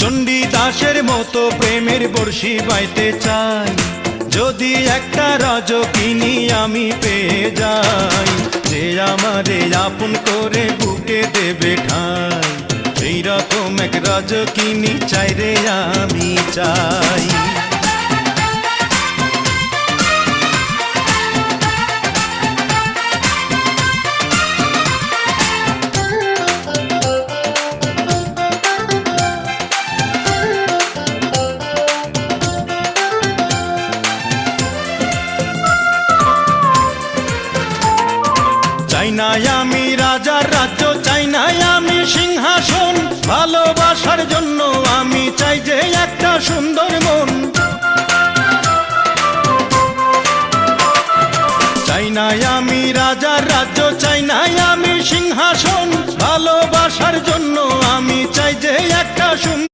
চণ্ডীদাসের মতো প্রেমের বর্ষি বাইতে চাই, যদি একটা রজকিনী আমি পেয়ে যাই, যে আমারে আপন করে বুকে দেবে ঠাই, সেই রকম এক রজকিনী চাই রে আমি চাই। চাই না আমি রাজার রাজ্য, চাই না আমি সিংহাসন, ভালোবাসার জন্য আমি চাই যে একটা সুন্দর মন। চাই না আমি রাজার রাজ্য, চাই না আমি সিংহাসন, ভালোবাসার জন্য আমি চাই যে একটা সুন্দর